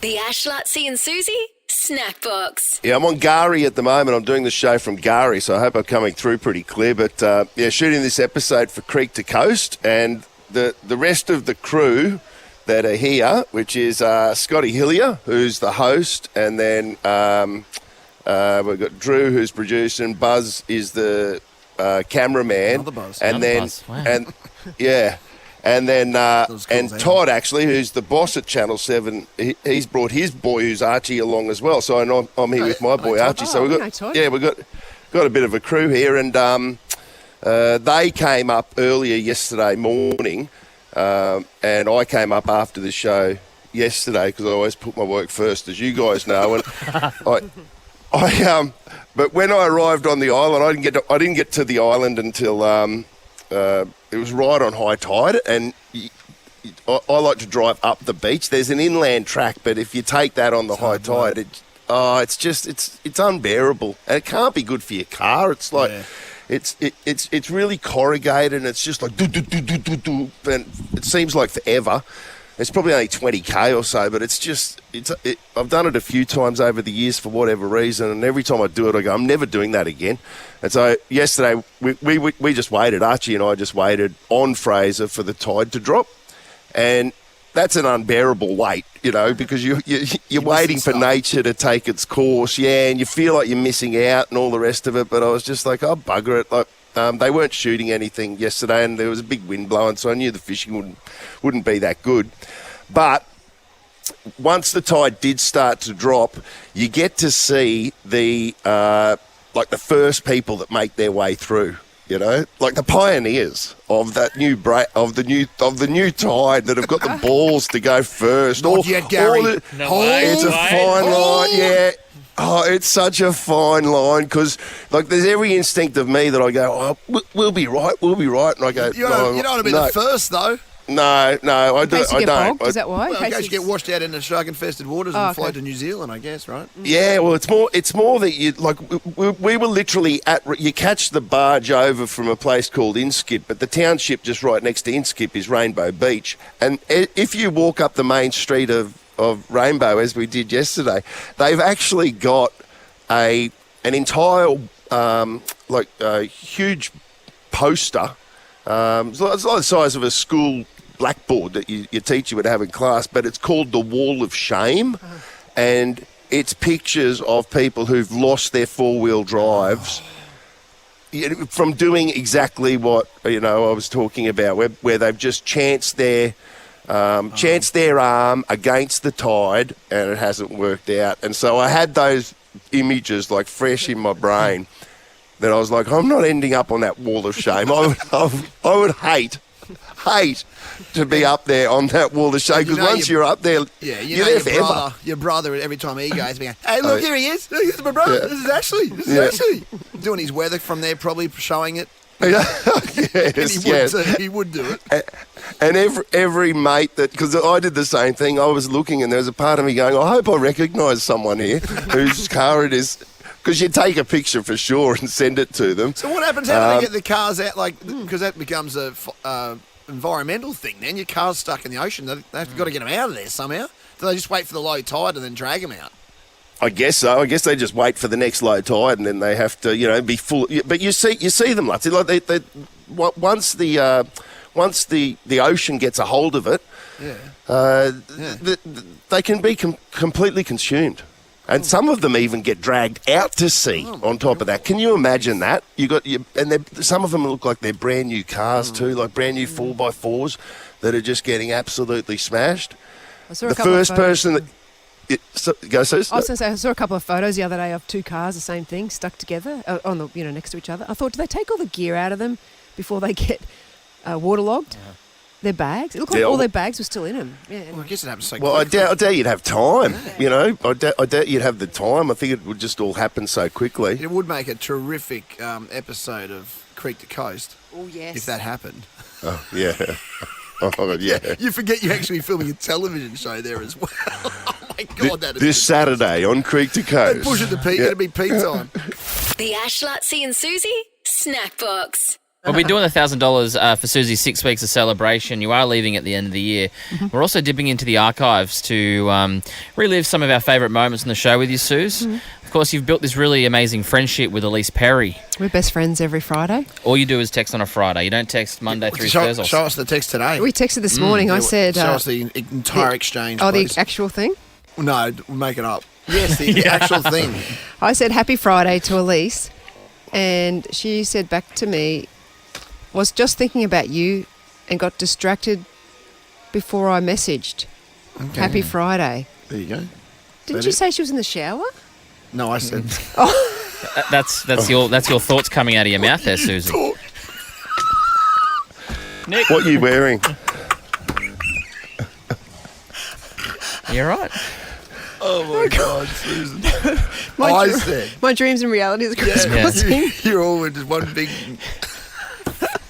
The Ash, Lutzi and Susie Snackbox. Yeah, I'm on Gari at the moment. I'm doing the show from Gari, so I hope I'm coming through pretty clear. But, shooting this episode for Creek to Coast, and the rest of the crew that are here, which is Scotty Hillier, who's the host, and then we've got Drew, who's producing, Buzz is the cameraman. Another Buzz. And Another then, Buzz. Wow. and then cool, Todd, actually, who's the boss at Channel 7, he's brought his boy, who's Archie, along as well. So I'm here with my boy, Archie. So we've got a bit of a crew here, and they came up earlier yesterday morning, and I came up after the show yesterday because I always put my work first, as you guys know. And but when I arrived on the island, I didn't get to the island until it was right on high tide, and I like to drive up the beach. There's an inland track, but if you take that on the high tide, it's unbearable, and it can't be good for your car. It's like it's really corrugated, and it's just like do, and it seems like forever. It's probably only 20k or so, but I've done it a few times over the years for whatever reason, and every time I do it, I go, I'm never doing that again. And so yesterday, we just waited. Archie and I just waited on Fraser for the tide to drop, and that's an unbearable wait, because you're waiting for nature to take its course, and you feel like you're missing out and all the rest of it. But I was just like, oh, bugger it, like. They weren't shooting anything yesterday, and there was a big wind blowing, so I knew the fishing wouldn't be that good. But once the tide did start to drop, you get to see the first people that make their way through. Like the pioneers of that new of the new tide that have got the balls to go first. Not yet, Gary. It's a fine line, yeah. Oh, it's such a fine line because, there's every instinct of me that I go, we'll be right, and I go, you don't want to be the first, though. No, I don't. Bogged, is that why? Well, in case you get washed out into shark-infested waters and fly to New Zealand, I guess, right? Yeah, well, it's more that you we were literally you catch the barge over from a place called Inskip, but the township just right next to Inskip is Rainbow Beach, and if you walk up the main street of Rainbow, as we did yesterday, they've actually got an entire huge poster. It's like the size of a school blackboard that your teacher would have in class, but it's called the Wall of Shame, and it's pictures of people who've lost their four-wheel drives from doing exactly what I was talking about, where they've just chanced their arm against the tide, and it hasn't worked out. And so I had those images fresh in my brain that I was like, I'm not ending up on that wall of shame. I would hate to be up there on that wall of shame, because once you're up there, you're there forever. Your brother, every time he goes, being, hey, look, here he is. Look, this is my brother. Yeah. This is Ashley. This is Ashley. Doing his weather from there, probably showing it. Yes, he would do it. And every mate because I did the same thing. I was looking, and there was a part of me going, I hope I recognise someone here whose car it is, because you take a picture for sure and send it to them. So what happens? How do they get the cars out? Because that becomes a environmental thing. Then your car's stuck in the ocean. They've got to get them out of there somehow. Do they just wait for the low tide and then drag them out? I guess so. I guess they just wait for the next low tide, and then they have to, be full. But you see them, Lutzi, once the ocean gets a hold of it, they can be completely consumed, and some of them even get dragged out to sea. On top of that, can you imagine that? Some of them look like they're brand new cars too, like brand new 4x4s that are just getting absolutely smashed. The first person that. Go, Sus. I was going to say, I saw a couple of photos the other day of two cars, the same thing, stuck together on the next to each other. I thought, do they take all the gear out of them before they get waterlogged? Yeah. Their bags? It looked like all their bags were still in them. Yeah. Well, I guess it happens so quickly. Well, I doubt you'd have time. Yeah. I doubt you'd have the time. I think it would just all happen so quickly. It would make a terrific episode of Creek to Coast. Oh yes, if that happened. Oh yeah. Oh yeah. You forget you're actually filming a television show there as well. Oh my God, this Saturday on Creek to Coast. Push it to peak. It'll be peak time. The Ash, Lutzi and Susie Snackbox. We'll be doing $1,000 for Susie's 6 weeks of celebration. You are leaving at the end of the year. We're also dipping into the archives to relive some of our favourite moments in the show with you, Suze. Of course, you've built this really amazing friendship with Elise Perry. We're best friends every Friday. All you do is text on a Friday. You don't text Monday through Thursday. Show us the text today. We texted this morning. I said... show us the entire exchange, please. The actual thing? No, we'll make it up. Yes, the actual thing. I said happy Friday to Elise, and she said back to me, was just thinking about you and got distracted before I messaged. Okay. Happy Friday. There you go. Didn't you say she was in the shower? No, I said... That's your thoughts coming out of your mouth there, Susie. Nick, What are you wearing? you're right. Oh, my God, Susan. said... My dreams and realities are corresponding. You're all just one big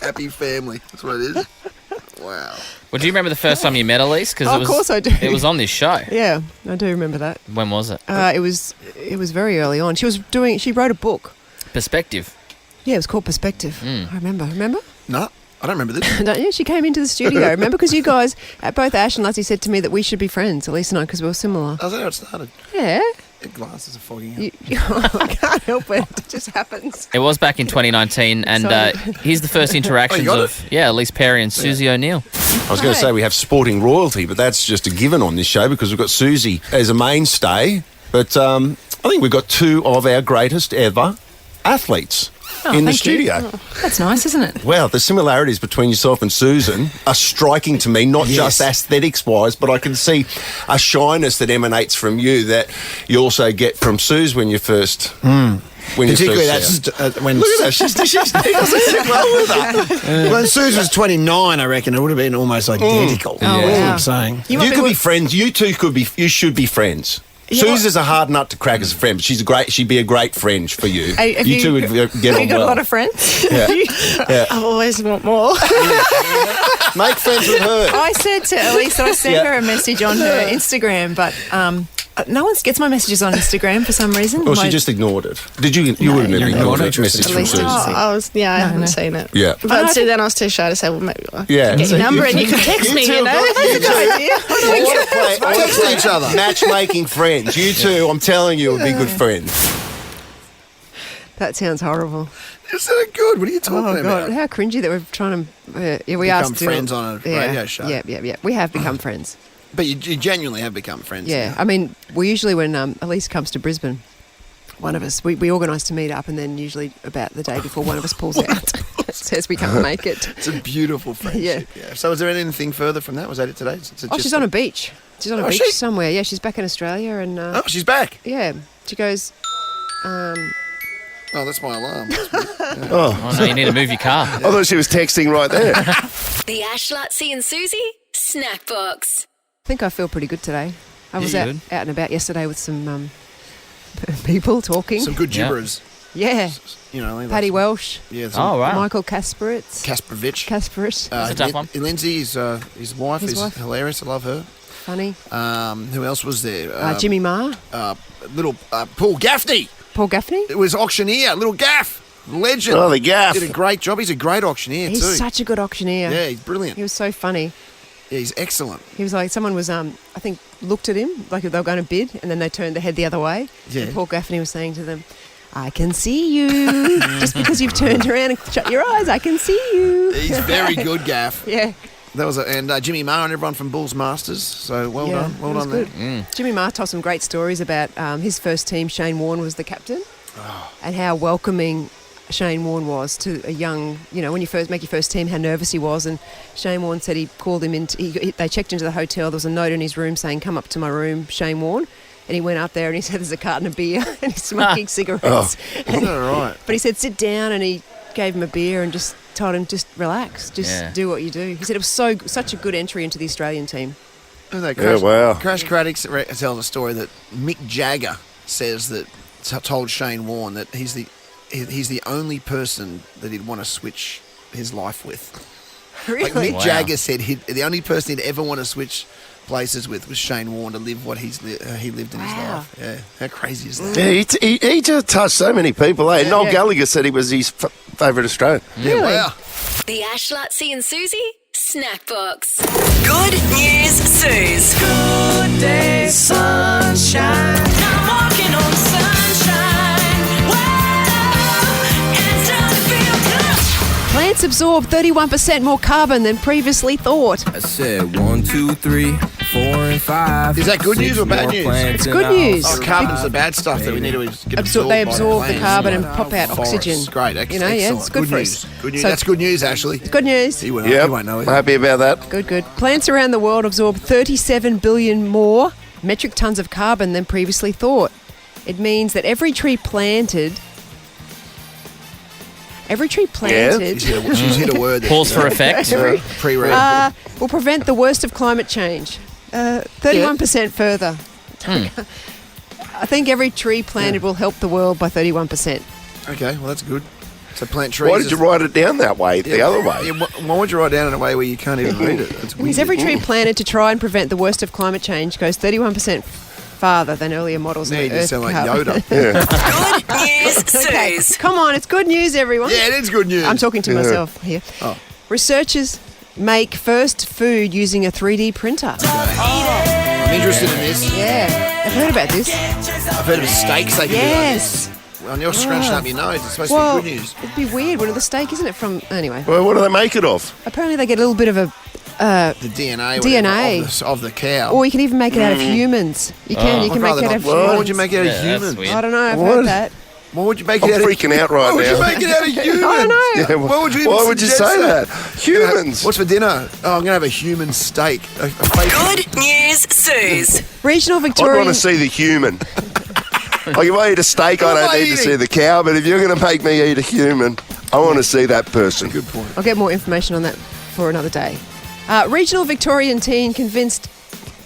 happy family. That's what it is. Wow. Well, do you remember the first time you met Elise? Of course I do. It was on this show. Yeah, I do remember that. When was it? It was very early on. She wrote a book. Perspective. Yeah, it was called Perspective. I remember. Remember? No, I don't remember this. Don't you? She came into the studio. Remember? Because you guys, both Ash and Lassie said to me that we should be friends, Elise and I, because we were similar. That's how it started. Yeah. The glasses are fogging up. I can't help it. It just happens. It was back in 2019, and here's the first interactions of Elise Perry and Susie O'Neill. I was going to say we have sporting royalty, but that's just a given on this show because we've got Susie as a mainstay. But I think we've got two of our greatest ever athletes in the studio. That's nice, isn't it? Well, the similarities between yourself and Susan are striking to me, not just aesthetics-wise, but I can see a shyness that emanates from you that you also get from Suze when you first... When Particularly you that's when... Look at her, she doesn't sit well with her. When Susan was 29, I reckon it would have been almost identical. Oh, That's what wow. I'm saying. You could be friends. You two you should be friends. Suze is a hard nut to crack as a friend, but she'd be a great friend for you. You two would get on well. Have you got a lot of friends? Yeah. I always want more. Make friends with her. I said to Elise, I sent her a message on her Instagram, but no one gets my messages on Instagram for some reason. Well, she just ignored it. Did you? You wouldn't have ignored that message from Elise Suze. did. I haven't seen it. Yeah. But then I was too shy to say, well, maybe I'll Yeah. get your number and you can text me, you know? That's a good idea. I want to Text play each other. matchmaking friends. You two, I'm telling you, would be good friends. That sounds horrible. Isn't it good? What are you talking Oh, God. about? How cringy that we're trying to... we are Become still... friends on a radio show. Yeah. We have become friends. But you genuinely have become friends. Yeah. now. I mean, we usually, when Elise comes to Brisbane, one of us, we organise to meet up, and then usually about the day before, one of us pulls out. Says we can't make it. It's a beautiful friendship. Yeah. So is there anything further from that? Was that it today? She's on a beach. She's on a beach somewhere. Yeah, she's back in Australia, and Oh, she's back. yeah, she goes. Oh, that's my alarm. Oh, no, you need to move your car. I thought she was texting right there. The Ash, Lassie and Susie Snackbox. I think I feel pretty good today. I was Yeah, out you and about yesterday with some people talking. Some good gibberers. Yeah, You know, like Paddy Welsh, Yeah. Oh, wow. Michael Kasparitz. Kasparovich. That's a tough one. Lindsay, his wife, His is wife. hilarious. I love her. Funny. Who else was there? Jimmy Marr, Little Paul Gaffney. Paul Gaffney. It was auctioneer. Little Gaff. Legend. Oh, the gaff. Did a great job. He's a great auctioneer He's too. such a good auctioneer. Yeah, he's brilliant. He was so funny. Yeah, he's excellent. He was like, someone was, I think, looked at him like they were going to bid, and then they turned their head the other way. Yeah. And Paul Gaffney was saying to them, I can see you. Just because you've turned around and shut your eyes, I can see you. He's very good, Gaff. Yeah. That was and Jimmy Marr and everyone from Bulls Masters. So well Yeah, done, well it was done good. there. Jimmy Marr told some great stories about his first team. Shane Warne was the captain, and how welcoming Shane Warne was to a young, when you first make your first team, how nervous he was. And Shane Warne said he called him into, they checked into the hotel. There was a note in his room saying, "Come up to my room, Shane Warne." And he went up there and he said, "There's a carton of beer," and he's smoking cigarettes. Isn't that right? But he said, "Sit down," and he gave him a beer and just told him, "Just relax, just Yeah. do what you do." He said it was such a good entry into the Australian team. Isn't that Yeah, wow. Crash Craddock tells a story that Mick Jagger says that told Shane Warne that he's the only person that he'd want to switch his life with. Really? Like Mick Wow. Jagger said the only person he'd ever want to switch places with was Shane Warne to live what he lived in his Wow. life. Yeah, how crazy is that? Yeah, he just touched so many people. Eh? Noel yeah. Gallagher said he was his favourite Australian. Yeah, wow. The Ash, Lutzi and Susie Snackbox. Good news, Suze. Good day, sunshine. I'm walking on sunshine. Whoa, it's time to feel good. Plants absorb 31% more carbon than previously thought. I said 1, 2, 3, 4, and 5. Is that good news or bad news? It's good news. Oh, carbon's the bad stuff that we need to get absorbed. They absorb by the plants. carbon and pop out Forests. oxygen. Great, excellent. It's good for news. us. Good news. So- That's good news, Ashley. Good news. You won't know it. Happy about that. Good. Plants around the world absorb 37 billion more metric tons of carbon than previously thought. It means that every tree planted. She's hit a word there. Pause for effect. Pre-read. Will prevent the worst of climate change. 31% further. I think every tree planted will help the world by 31%. Okay, well, that's good. So plant trees. Why did you write it down that way, the other way? Yeah, why would you write it down in a way where you can't even read it? That's Because weird. every tree planted to try and prevent the worst of climate change goes 31% farther than earlier models Now of you the just Earth sound like carbon. Yoda. Good news, Okay, Suze. come on, it's good news, everyone. Yeah, it is good news. I'm talking to myself here. Oh. Researchers make first food using a 3D printer. I'm interested in this. Yeah, I've heard about this. I've heard of steaks they can Yes. do. Well, you're scrunching up your nose. It's supposed Well, to be good news. it'd be weird. What the steak, isn't it? From anyway. Well, what do they make it of? Apparently, they get a little bit of a, The DNA, DNA. of the cow. or you can even make it out of humans. You can. You I'd can rather make it out not. of Why humans. would you make it out Yeah, of that's humans? weird. I don't know. I've What? heard that. Why would you make I'm it out freaking out right Why would you now. make it out of humans? I don't know. Yeah, Why would you even Why would you suggest say that? that? Humans. What's for dinner? Oh, I'm going to have a human steak. A fake Good news, Suze. Regional I'd Victorian. want to see the human. Like if I eat a steak, I don't need to see the cow, but if you're going to make me eat a human, I want to see that person. Good point. I'll get more information on that for another day. Regional Victorian teen convinced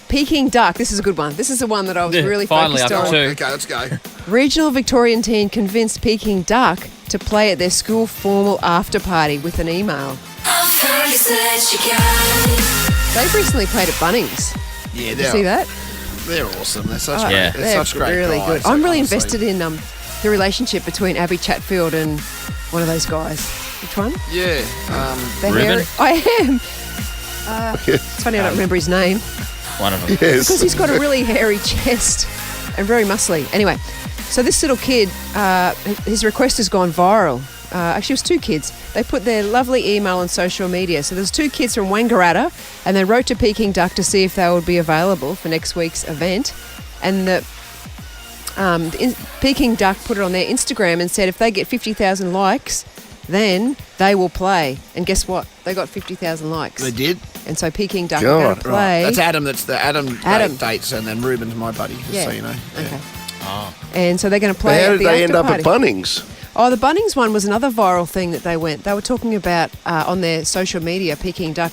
Peking duck. This is a good one. This is the one that I was really Finally, focused after on. two. Okay, let's go. Regional Victorian teen convinced Peking duck to play at their school formal after party with an email. They've recently played at Bunnings. Yeah, You see that? They're awesome. They're such, Yeah. great, they're such great really guys. good. I'm really honestly. invested in the relationship between Abby Chatfield and one of those guys. Which one? Yeah. The Ruben? hairy- I am. It's funny I don't remember his name. One of them. Yes. Because he's got a really hairy chest and very muscly. Anyway, so this little kid, his request has gone viral. Actually, it was two kids. They put their lovely email on social media. So there's two kids from Wangaratta, and they wrote to Peking Duck to see if they would be available for next week's event. And the Peking Duck put it on their Instagram and said if they get 50,000 likes, then they will play. And guess what? They got 50,000 likes. They did. And so Peking Duck God. are going to play. Right. That's Adam. That's the Adam. Adam. Dates, and then Ruben's my buddy. Just so you know. Yeah. Okay. And so they're going to play How at did the they end after up at party. Bunnings? Oh, the Bunnings one was another viral thing that they went. They were talking about on their social media, Peking Duck,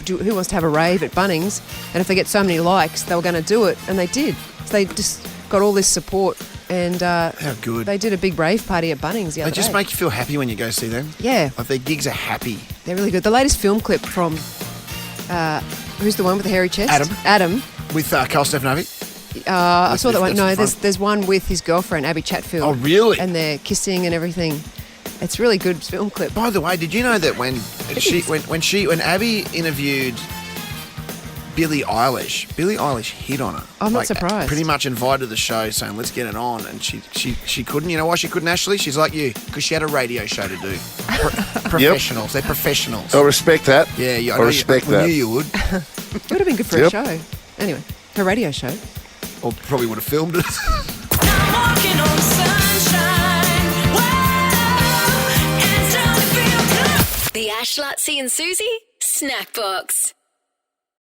who wants to have a rave at Bunnings? And if they get so many likes, they were going to do it. And they did. So they just got all this support. And How good. they did a big rave party at Bunnings the They other just day. make you feel happy when you go see them. Yeah, Like their gigs are happy. they're really good. The latest film clip from, who's the one with the hairy chest? Adam. With Carl Stefanovic. I saw that one. That's No, fun. there's one with his girlfriend, Abby Chatfield. Oh, really? And they're kissing and everything. It's a really good film clip. By the way, did you know that when Abby interviewed Billie Eilish hit on her. I'm not surprised. Pretty much invited the show saying, let's get it on. And she couldn't. You know why she couldn't, Ashley? She's like you. Because she had a radio show to do. Professionals. They're professionals. I respect that. Yeah, I respect that. I knew you would. It would have been good for a Yep. show. Anyway, her radio show. Or probably would have filmed it. I'm walking on sunshine. Whoa, it's time to feel good. The Ash, Lutzi and Susie Snackbox.